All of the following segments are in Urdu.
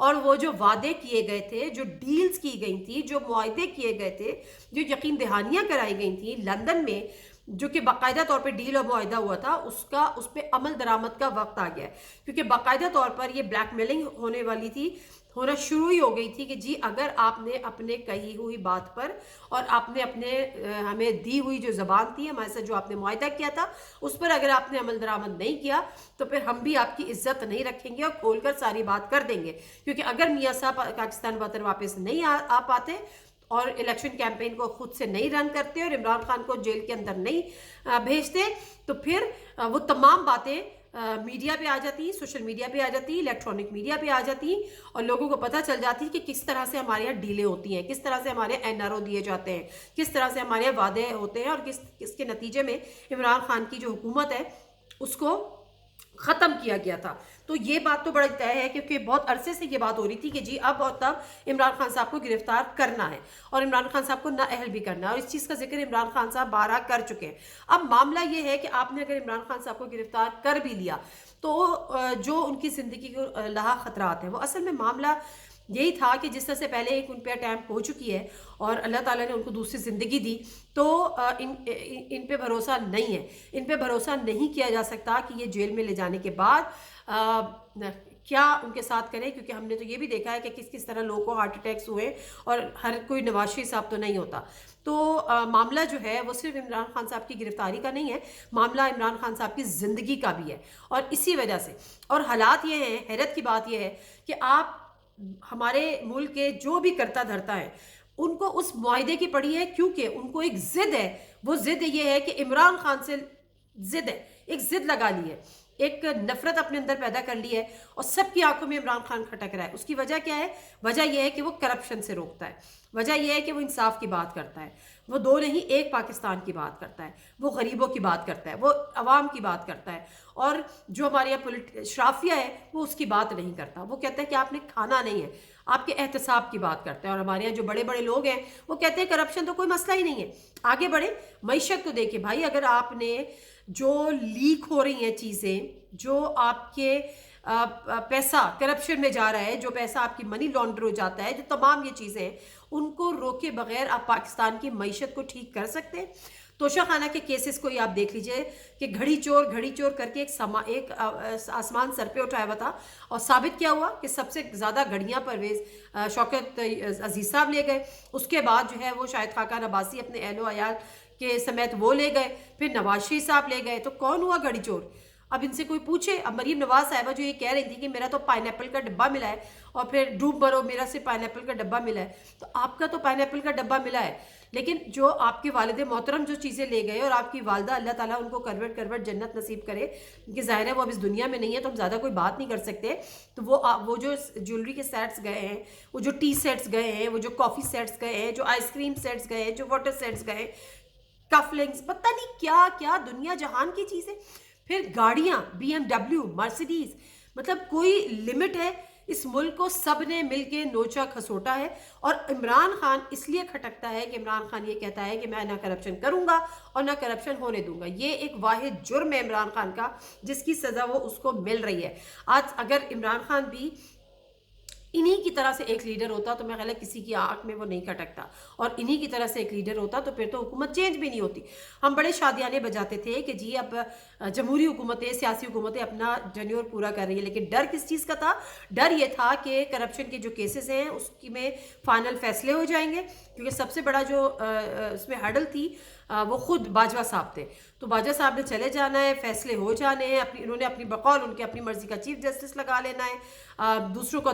اور وہ جو وعدے کیے گئے تھے، جو ڈیلز کی گئی تھی، جو معاہدے کیے گئے تھے، جو یقین دہانیاں کرائی گئی تھیں لندن میں، جو کہ باقاعدہ طور پہ ڈیل اور معاہدہ ہوا تھا، اس پہ عمل درآمد کا وقت آ گیا ہے، کیونکہ باقاعدہ طور پر یہ بلیک میلنگ ہونے والی تھی، ہونا شروع ہی ہو گئی تھی کہ جی اگر آپ نے اپنے کہی ہوئی بات پر اور آپ نے اپنے ہمیں دی ہوئی جو زبان تھی، ہمارے ساتھ جو آپ نے معاہدہ کیا تھا، اس پر اگر آپ نے عمل درآمد نہیں کیا تو پھر ہم بھی آپ کی عزت نہیں رکھیں گے اور کھول کر ساری بات کر دیں گے، کیونکہ اگر میاں صاحب پاکستان واپس نہیں آ پاتے اور الیکشن کیمپین کو خود سے نہیں رن کرتے اور عمران خان کو جیل کے اندر نہیں بھیجتے، تو پھر وہ تمام باتیں میڈیا پہ آ جاتی، سوشل میڈیا پہ آ جاتی، الیکٹرانک میڈیا پہ آ جاتی، اور لوگوں کو پتہ چل جاتی کہ کس طرح سے ہمارے یہاں ڈیلیں ہوتی ہیں، کس طرح سے ہمارے NRO دیے جاتے ہیں، کس طرح سے ہمارے وعدے ہوتے ہیں، اور کس کے نتیجے میں عمران خان کی جو حکومت ہے اس کو ختم کیا گیا تھا۔ تو یہ بات تو بڑا طے ہے، کیونکہ بہت عرصے سے یہ بات ہو رہی تھی کہ جی اب اور تب عمران خان صاحب کو گرفتار کرنا ہے اور عمران خان صاحب کو نااہل بھی کرنا ہے، اور اس چیز کا ذکر عمران خان صاحب بارہا کر چکے ہیں۔ اب معاملہ یہ ہے کہ آپ نے اگر عمران خان صاحب کو گرفتار کر بھی لیا تو جو ان کی زندگی کو لاحق خطرات ہیں، وہ اصل میں معاملہ یہی تھا کہ جس طرح سے پہلے ایک ان پہ اٹیمپٹ ہو چکی ہے اور اللہ تعالیٰ نے ان کو دوسری زندگی دی، تو ان پہ بھروسہ نہیں ہے، ان پہ بھروسہ نہیں کیا جا سکتا کہ یہ جیل میں لے جانے کے بعد کیا ان کے ساتھ کریں، کیونکہ ہم نے تو یہ بھی دیکھا ہے کہ کس طرح لوگوں کو ہارٹ اٹیکس ہوئے، اور ہر کوئی نواز شریف صاحب تو نہیں ہوتا۔ تو معاملہ جو ہے وہ صرف عمران خان صاحب کی گرفتاری کا نہیں ہے، معاملہ عمران خان صاحب کی زندگی کا بھی ہے، اور اسی وجہ سے اور حالات یہ ہیں، حیرت کی بات یہ ہے کہ آپ ہمارے ملک کے جو بھی کرتا دھرتا ہے ان کو اس معاہدے کی پڑی ہے، کیونکہ ان کو ایک ضد ہے، وہ ضد یہ ہے کہ عمران خان سے ضد ہے، ایک ضد لگا لی ہے، ایک نفرت اپنے اندر پیدا کر لی ہے، اور سب کی آنکھوں میں عمران خان کھٹک رہا ہے۔ اس کی وجہ کیا ہے؟ وجہ یہ ہے کہ وہ کرپشن سے روکتا ہے، وجہ یہ ہے کہ وہ انصاف کی بات کرتا ہے، وہ دو نہیں ایک پاکستان کی بات کرتا ہے، وہ غریبوں کی بات کرتا ہے، وہ عوام کی بات کرتا ہے، اور جو ہمارے یہاں شرافیہ ہے وہ اس کی بات نہیں کرتا، وہ کہتا ہے کہ آپ نے کھانا نہیں ہے، آپ کے احتساب کی بات کرتا ہے۔ اور ہمارے یہاں جو بڑے بڑے لوگ ہیں وہ کہتے ہیں کرپشن تو کوئی مسئلہ ہی نہیں ہے، آگے بڑھے۔ معیشت کو دیکھیں بھائی، اگر آپ نے جو لیک ہو رہی ہیں چیزیں، جو آپ کے پیسہ کرپشن میں جا رہا ہے، جو پیسہ آپ کی منی لانڈر ہو جاتا ہے، جو تمام یہ چیزیں ہیں، ان کو روکے بغیر آپ پاکستان کی معیشت کو ٹھیک کر سکتے ہیں؟ توشہ خانہ کے کیسز کو ہی آپ دیکھ لیجئے کہ گھڑی چور کر کے ایک آسمان سر پہ اٹھایا ہوا تھا، اور ثابت کیا ہوا کہ سب سے زیادہ گھڑیاں پرویز شوکت عزیز صاحب لے گئے، اس کے بعد جو ہے وہ شاہد خاقان عباسی اپنے اہل و عیال کے سمیت وہ لے گئے، پھر نواز شریف صاحب لے گئے، تو کون ہوا گھڑی چور؟ اب ان سے کوئی پوچھے۔ اب مریم نواز صاحبہ جو یہ کہہ رہی تھی کہ میرا تو پائن ایپل کا ڈبہ ملا ہے، اور پھر ڈوب مرو میرا سے پائن ایپل کا ڈبہ ملا ہے، تو آپ کا تو پائن ایپل کا ڈبہ ملا ہے، لیکن جو آپ کے والد محترم جو چیزیں لے گئے، اور آپ کی والدہ اللہ تعالیٰ ان کو کروٹ جنت نصیب کرے، کہ ظاہر ہے وہ اب اس دنیا میں نہیں ہے تو ہم زیادہ کوئی بات نہیں کر سکتے، تو وہ جو جیولری کے سیٹس گئے ہیں، وہ جو ٹی سیٹس گئے ہیں، وہ جو کافی سیٹس گئے ہیں، جو آئس کریم سیٹس گئے ہیں، جو واٹر سیٹس گئے ہیں، کف لنگس، پتہ نہیں کیا کیا دنیا جہان کی چیزیں، پھر گاڑیاں BMW مرسیڈیز، مطلب کوئی لمٹ ہے؟ اس ملک کو سب نے مل کے نوچا کھسوٹا ہے، اور عمران خان اس لیے کھٹکتا ہے کہ عمران خان یہ کہتا ہے کہ میں نہ کرپشن کروں گا اور نہ کرپشن ہونے دوں گا۔ یہ ایک واحد جرم ہے عمران خان کا، جس کی سزا وہ اس کو مل رہی ہے۔ آج اگر عمران خان بھی انہی کی طرح سے ایک لیڈر ہوتا تو میں خیال ہے کسی کی آنکھ میں وہ نہیں کھٹکتا، اور انہی کی طرح سے ایک لیڈر ہوتا تو پھر تو حکومت چینج بھی نہیں ہوتی۔ ہم بڑے شادیانے بجاتے تھے کہ جی اب جمہوری حکومتیں، سیاسی حکومتیں اپنا ٹینیور پورا کر رہی ہیں، لیکن ڈر کس چیز کا تھا؟ ڈر یہ تھا کہ کرپشن کے جو کیسز ہیں اس کی میں فائنل فیصلے ہو جائیں گے، کیونکہ سب سے بڑا جو اس میں ہرڈل تھی وہ خود باجوہ صاحب تھے، تو باجوہ صاحب نے چلے جانا ہے، فیصلے ہو جانے ہیں، انہوں نے اپنی بقول ان کے اپنی مرضی کا چیف جسٹس لگا لینا ہے، دوسروں کو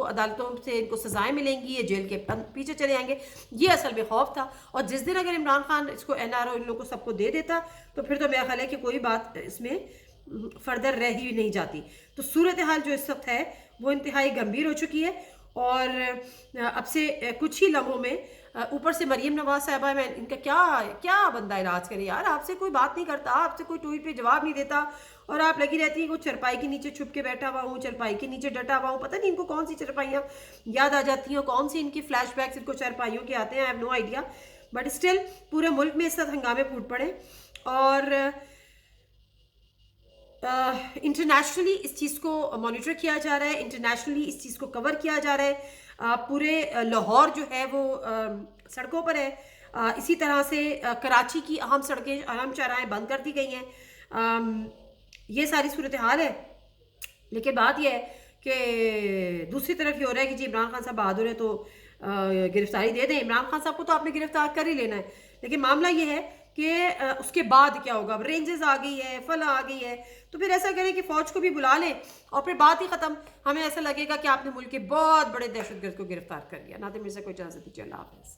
عدالتوں سے ان کو سزائیں ملیں گی، یہ جیل کے پیچھے چلے جائیں گے۔ یہ اصل میں خوف تھا، اور جس دن اگر عمران خان اس کو NRO ان لوگوں کو سب کو دے دیتا تو پھر تو میرا خیال ہے کہ کوئی بات اس میں فردر رہ ہی نہیں جاتی۔ تو صورتحال جو اس وقت ہے وہ انتہائی گمبھیر ہو چکی ہے، اور اب سے کچھ ہی لمحوں میں اوپر سے مریم نواز صاحبہ میں ان کا کیا بندہ علاج کرے یار، آپ سے کوئی بات نہیں کرتا، آپ سے کوئی ٹویٹ پہ جواب نہیں دیتا، اور آپ لگی رہتی ہیں کہ وہ چرپائی کے نیچے چھپ کے بیٹھا ہوا ہوں، چرپائی کے نیچے ڈٹا ہوا ہوں، پتہ نہیں ان کو کون سی چرپائیاں یاد آ جاتی ہیں، کون سی ان کی فلیش بیکس ان کو چرپائیوں کے آتے ہیں، I have no idea, but still پورے ملک میں اس وقت ہنگامے پھوٹ پڑے، اور انٹرنیشنلی اس چیز کو مانیٹر کیا جا رہا ہے، انٹرنیشنلی اس چیز کو کور کیا جا رہا ہے. پورے لاہور جو ہے وہ سڑکوں پر ہے. اسی طرح سے کراچی کی اہم سڑکیں، اہم چوراہیں بند کر دی گئی ہیں. یہ ساری صورتحال ہے. لیکن بات یہ ہے کہ دوسری طرف یہ ہو رہا ہے کہ جی عمران خان صاحب بہادر ہے تو گرفتاری دے دیں. عمران خان صاحب کو تو آپ نے گرفتار کر ہی لینا ہے، لیکن معاملہ یہ ہے کہ اس کے بعد کیا ہوگا. اب رینجز آ گئی ہے، فلاں آ گئی ہے، تو پھر ایسا کریں کہ فوج کو بھی بلا لیں اور پھر بات ہی ختم. ہمیں ایسا لگے گا کہ آپ نے ملک کے بہت بڑے دہشت گرد کو گرفتار کر لیا. ناظرین میرے سے کوئی اجازت دیجیے. اللہ حافظ.